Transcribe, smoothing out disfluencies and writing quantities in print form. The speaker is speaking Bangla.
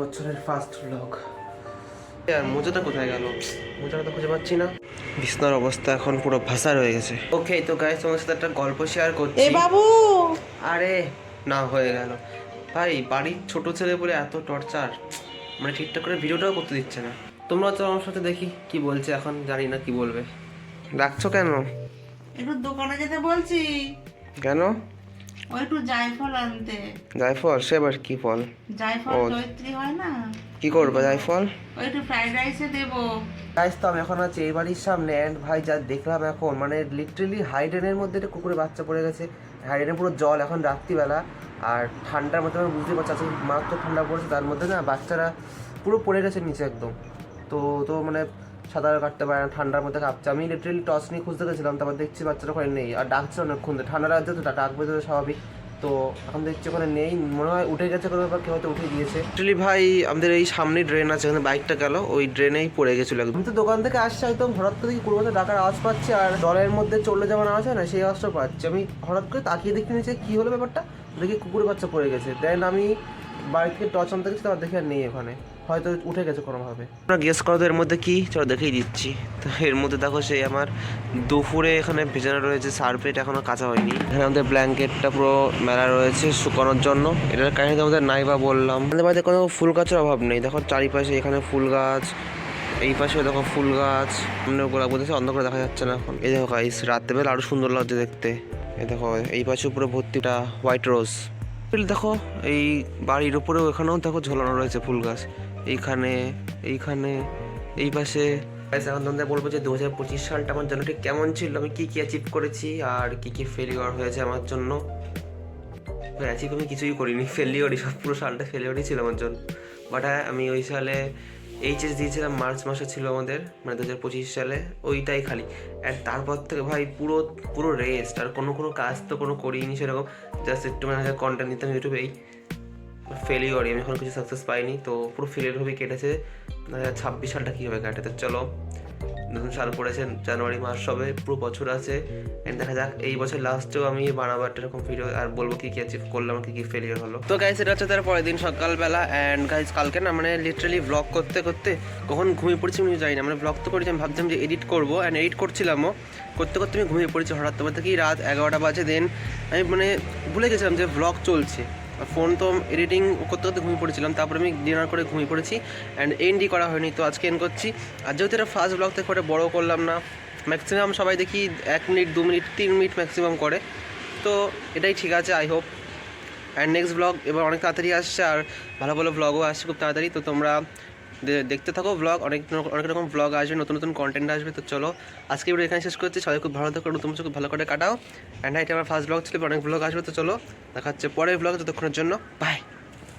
বছরের ফার্স্ট ব্লগ। আর মোজাটা কোথায় গেল? মোজাটা তো খুঁজে পাচ্ছি না। বিছনার অবস্থা এখন পুরো ভাসার হয়ে গেছে। ওকে, তো গাইস তোমার সাথে একটা গল্প শেয়ার করছি। এ বাবু, আরে না, হয়ে গেল। ভাই বাড়ির ছোট ছেলে বলে এত টর্চার, মানে ঠিকঠাক করে ভিডিওটাও করতে দিচ্ছে না। তোমরা তো আমার সাথে দেখি কি বলছে, এখন জানি না কি বলবে। ডাকছো কেন? একটু দোকানে যেতে বলছি। কেন? ওই একটু জায়ফল আনতে। জায়ফল? সে আবার কি ফল? জায়ফল ও। জয়ত্রী হয় না? কি করবে জায়ফল? ওই একটু ফ্রাইড রাইসে দেবো। গাইস তো আমি এখন আছি এই বাড়ির সামনে, অ্যান্ড ভাই যা দেখলাম এখন, মানে লিটারেলি হাইডেনের মধ্যে একটা কুকুরে বাচ্চা পড়ে গেছে। হাইডেনে পুরো জল এখন রাত্রিবেলা, আর ঠান্ডার মধ্যে আমি বুঝতে পারছি আজকে মারাত্মক ঠান্ডা পড়েছে, তার মধ্যে না বাচ্চারা পুরো পড়ে গেছে নিচে একদম। তো তো মানে সাঁতার কাটতে পারে না, ঠান্ডার মধ্যে কাঁপছে। আমি লিটারেলি টর্চ নিয়ে খুঁজতে গেছিলাম, তারপর দেখছি বাচ্চাটা ওখানে নেই, আর ডাকছে অনেকক্ষণ ধরে। ঠান্ডা রাজ্যে তো ডাকবে তো স্বাভাবিক, তো এখন দেখছি ওখানে নেই, মনে হয় উঠে গেছে কোনো ব্যাপার, কেউ হয়তো উঠে দিয়েছে। অ্যাকচুয়ালি ভাই আমাদের এই সামনে ড্রেন আছে, এখানে বাইকটা গেল, ওই ড্রেনেই পড়ে গেছিলো একদম। আমি তো দোকান থেকে আসছি একদম, হঠাৎ করে দেখি কুড়ি বছর ডাকার আওয়াজ পাচ্ছি, আর জলের মধ্যে চললে যেমন আওয়াজ হয় না, সেই আওয়াজটা পাচ্ছি। আমি হঠাৎ করে তাকিয়ে দেখতে নিয়েছি কী হলো ব্যাপারটা, দেখি কুকুরের বাচ্চা পড়ে গেছে। দেন আমি বাড়ি থেকে টর্চ আনতে গেছি, তারপর দেখি আর নেই ওখানে, হয়তো উঠে গেছে কোনোভাবে। আমরা গেস করো তো এর মধ্যে কি, চলো দেখেই দিচ্ছি। তো এর মধ্যে দেখো সেই আমার দুপুরে এখানে ভেজানো রয়েছে সারপেট, এখনো কাঁচা হয়নি। এখানে আমাদের ব্ল্যাঙ্কেটটা পুরো মেলা রয়েছে শুকানোর জন্য। এটার কাহিনী তো আমাদের নাই বা বললাম। আমাদের বাড়িতে কোনো ফুল গাছের অভাব নেই, দেখো চারিপাশে এখানে ফুল গাছ, এই পাশে দেখো ফুল গাছ, সামনে গোলাপ বলতেছে অন্ধকারে দেখা যাচ্ছে না এখন। এই দেখো গাইস রাত্রেবেলা আরো সুন্দর লাগছে দেখতে। এই দেখো এই পাশে পুরো ভর্তিটা হোয়াইট রোজ। দেখো এই বাড়ির উপরেও এখানেও দেখো ঝোলানো রয়েছে ফুল গাছ, এইখানে এইখানে এই পাশে। এখন তোমাদের বলবো যে 2025 সালটা আমার জন্য ঠিক কেমন ছিল, আমি কী কী অ্যাচিভ করেছি আর কী কী ফেলিওর হয়েছে আমার জন্য। অ্যাচিভ আমি কিছুই করিনি, ফেলিওরই, সব পুরো সালটা ফেলিওরই ছিল আমার জন্য। বাট হ্যাঁ, আমি ওই সালে এইচএস দিয়েছিলাম, মার্চ মাসে ছিল আমাদের, মানে 2025 সালে, ওইটাই খালি। অ্যান্ড তারপর থেকে ভাই পুরো পুরো রেস্ট, আর কোনো কাজ তো কোনো করিনি সেরকম, জাস্ট একটু মানে কন্টেন্ট দিতাম ইউটিউবেই। ফেলিওরই, আমি এখন কিছু সাকসেস পাইনি, তো পুরো ফেলিওরভাবে কেটেছে। 2026 সালটা কীভাবে কাটে, তো চলো নতুন সাল পড়েছে, জানুয়ারি মাস হবে, পুরো বছর আছে। এন্ড দেখা যাক এই বছর লাস্টেও আমি বানাবো একটা এরকম ভিডিও, আর বলবো কী কী অ্যাচিভ করলাম, কী কী ফেলিওর হলো। তো গাইস এটা হচ্ছে তার পরের দিন সকালবেলা। অ্যান্ড গাইস কালকে না মানে লিটারালি ব্লগ করতে করতে কখন ঘুমিয়ে পড়েছি আমি জানি না। মানে ব্লগ তো করেছি, আমি ভাবছিলাম যে এডিট করবো, অ্যান্ড এডিট করছিলামও, করতে করতে আমি ঘুমিয়ে পড়েছি হঠাৎ। তোমার থেকে রাত 11টা বাজে। দেন আমি মানে ভুলে গেছিলাম যে ব্লগ চলছে, ফোন তো এডিটিং করতে করতে ঘুমিয়ে পড়েছিলাম। তারপরে আমি ডিনার করে ঘুমিয়ে পড়েছি, অ্যান্ড এন্ডই করা হয়নি। তো আজকে এন্ড করছি। আর যেহেতু এটা ফার্স্ট ব্লগ থেকে ওটা বড়ো করলাম না, ম্যাক্সিমাম সবাই দেখি 1 মিনিট 2 মিনিট 3 মিনিট ম্যাক্সিমাম করে, তো এটাই ঠিক আছে I hope. And next blog এবার অনেক তাড়াতাড়ি আসছে, আর ভালো ভালো ব্লগও আসছে খুব তাড়াতাড়ি। তো তোমরা দেখতে থাকো ব্লগ, অনেক রকম ব্লগ আসবে, নতুন নতুন কন্টেন্ট আসবে। তো চলো আজকে ভিডিও এখানে শেষ করছি। সবাই খুব ভালো থাকো, নতুন খুব ভালো করে কাটাও। অ্যান্ড এটা আমার ফার্স্ট ব্লগ ছিল, অনেক ব্লগ আসবে। তো চলো দেখা হচ্ছে পরের ব্লগ, ততক্ষণের জন্য বাই।